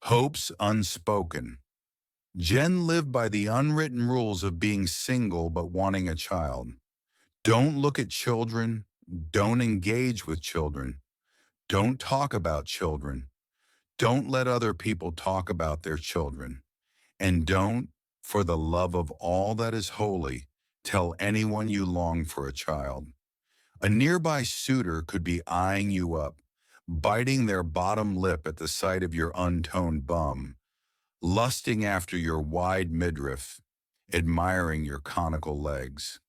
Hope's Unspoken. Jen lived by the unwritten rules of being single but wanting a child. Don't look at children. Don't engage with children. Don't talk about children. Don't let other people talk about their children. And don't, for the love of all that is holy, tell anyone you long for a child. A nearby suitor could be eyeing you up, biting their bottom lip at the sight of your untoned bum, lusting after your wide midriff, admiring your conical legs.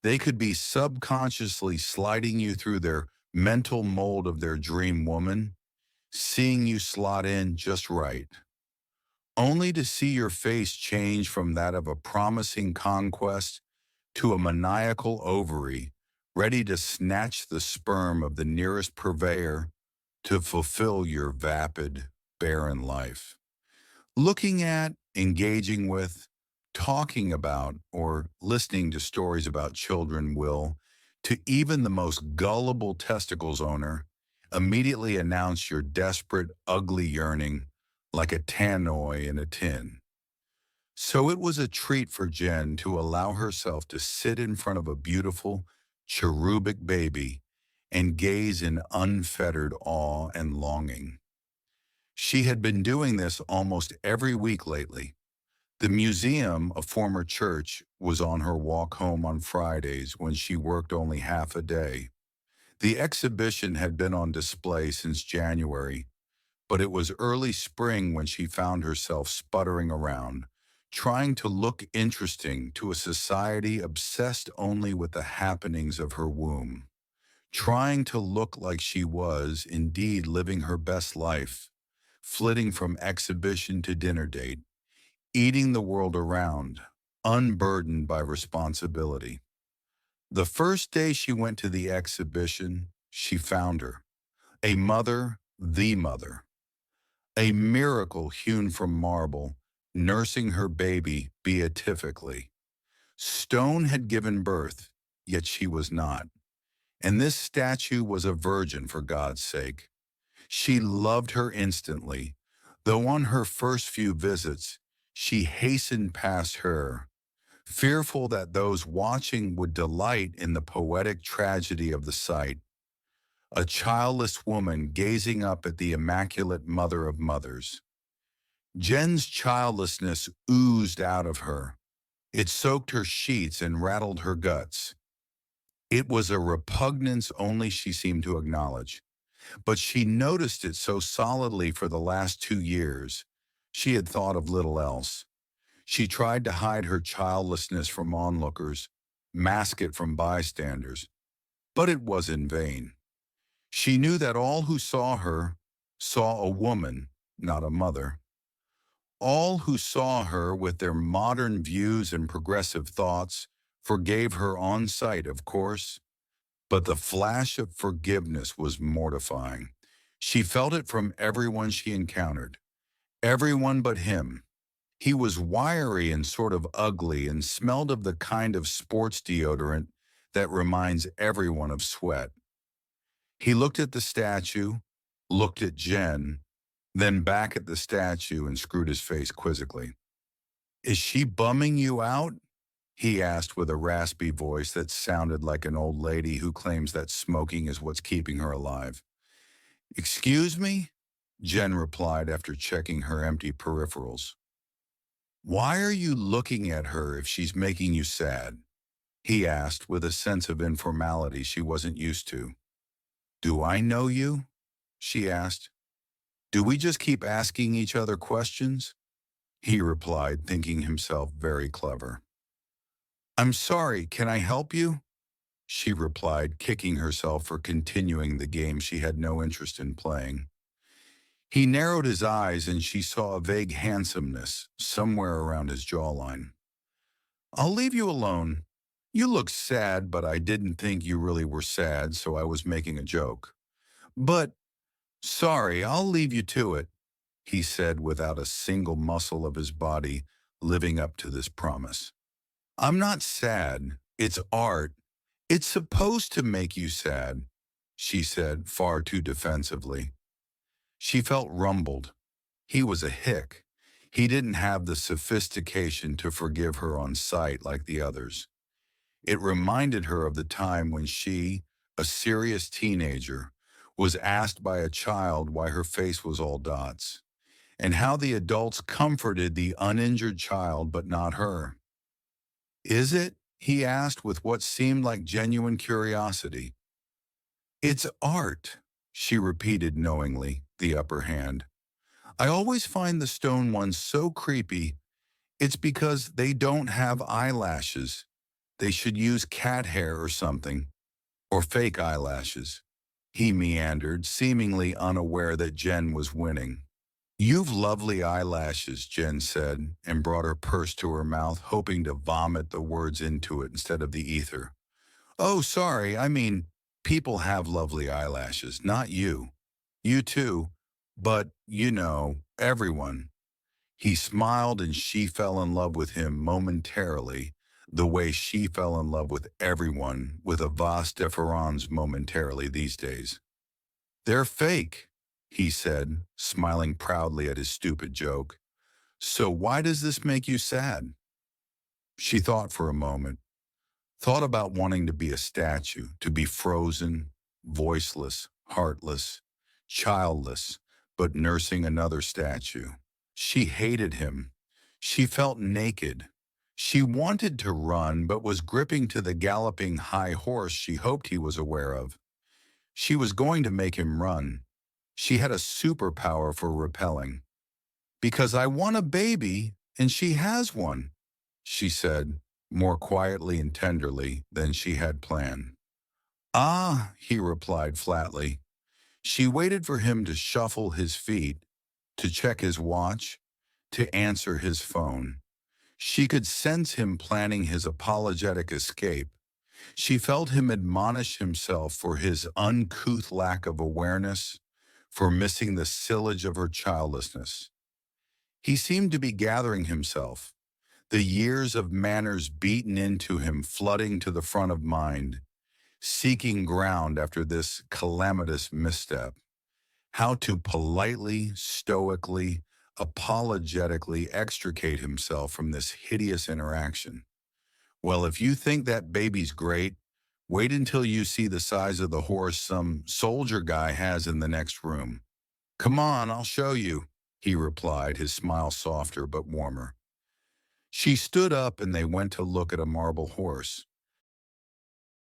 They could be subconsciously sliding you through their mental mold of their dream woman, seeing you slot in just right, only to see your face change from that of a promising conquest to a maniacal ovary ready to snatch the sperm of the nearest purveyor to fulfill your vapid, barren life. Looking at, engaging with, talking about, or listening to stories about children will, to even the most gullible testicles owner, immediately announce your desperate, ugly yearning like a tannoy in a tin. So it was a treat for Jen to allow herself to sit in front of a beautiful, cherubic baby and gaze in unfettered awe and longing. She had been doing this almost every week lately. The museum, a former church, was on her walk home on Fridays when she worked only half a day. The exhibition had been on display since January, but it was early spring when she found herself sputtering around, trying to look interesting to a society obsessed only with the happenings of her womb, trying to look like she was indeed living her best life, flitting from exhibition to dinner date, eating the world around, unburdened by responsibility. The first day she went to the exhibition, she found her, a mother, the mother, a miracle hewn from marble, nursing her baby beatifically. Stone had given birth, yet she was not. And this statue was a virgin for God's sake. She loved her instantly, though on her first few visits, she hastened past her, fearful that those watching would delight in the poetic tragedy of the sight. A childless woman gazing up at the immaculate mother of mothers. Jen's childlessness oozed out of her. It soaked her sheets and rattled her guts. It was a repugnance only she seemed to acknowledge, but she noticed it so solidly for the last 2 years. She had thought of little else. She tried to hide her childlessness from onlookers, mask it from bystanders, but it was in vain. She knew that all who saw her saw a woman, not a mother. All who saw her with their modern views and progressive thoughts forgave her on sight, of course, but the flash of forgiveness was mortifying. She felt it from everyone she encountered, everyone but him. He was wiry and sort of ugly and smelled of the kind of sports deodorant that reminds everyone of sweat. He looked at the statue, looked at Jen, then back at the statue and screwed his face quizzically. "Is she bumming you out?" he asked with a raspy voice that sounded like an old lady who claims that smoking is what's keeping her alive. "Excuse me?" Jen replied after checking her empty peripherals. "Why are you looking at her if she's making you sad?" he asked with a sense of informality she wasn't used to. "Do I know you?" she asked. "Do we just keep asking each other questions?" He replied, thinking himself very clever. "I'm sorry, can I help you?" she replied, kicking herself for continuing the game she had no interest in playing. He narrowed his eyes and she saw a vague handsomeness somewhere around his jawline. "I'll leave you alone. You look sad, but I didn't think you really were sad, so I was making a joke. But, sorry, I'll leave you to it," he said without a single muscle of his body living up to this promise. "I'm not sad. It's art. It's supposed to make you sad," she said far too defensively. She felt rumbled. He was a hick. He didn't have the sophistication to forgive her on sight like the others. It reminded her of the time when she, a serious teenager, was asked by a child why her face was all dots, and how the adults comforted the uninjured child but not her. Is it? He asked with what seemed like genuine curiosity. It's art, she repeated knowingly, the upper hand. I always find the stone ones so creepy. It's because they don't have eyelashes. They should use cat hair or something, or fake eyelashes. He meandered, seemingly unaware that Jen was winning. You've lovely eyelashes, Jen said, and brought her purse to her mouth, hoping to vomit the words into it instead of the ether. Oh, sorry, I mean, people have lovely eyelashes, not you. You too, but, everyone. He smiled and she fell in love with him momentarily, the way she fell in love with everyone with a vas deferens momentarily these days. They're fake, he said, smiling proudly at his stupid joke. So why does this make you sad? She thought for a moment, thought about wanting to be a statue, to be frozen, voiceless, heartless, childless, but nursing another statue. She hated him. She felt naked. She wanted to run, but was gripping to the galloping high horse she hoped he was aware of. She was going to make him run. She had a superpower for repelling. Because I want a baby, and she has one, she said, more quietly and tenderly than she had planned. Ah, he replied flatly. She waited for him to shuffle his feet, to check his watch, to answer his phone. She could sense him planning his apologetic escape. She felt him admonish himself for his uncouth lack of awareness, for missing the sillage of her childlessness. He seemed to be gathering himself, the years of manners beaten into him flooding to the front of mind, seeking ground after this calamitous misstep. How to politely, stoically, apologetically extricate himself from this hideous interaction. Well, if you think that baby's great, wait until you see the size of the horse some soldier guy has in the next room. Come on, I'll show you, he replied, his smile softer but warmer. She stood up and they went to look at a marble horse.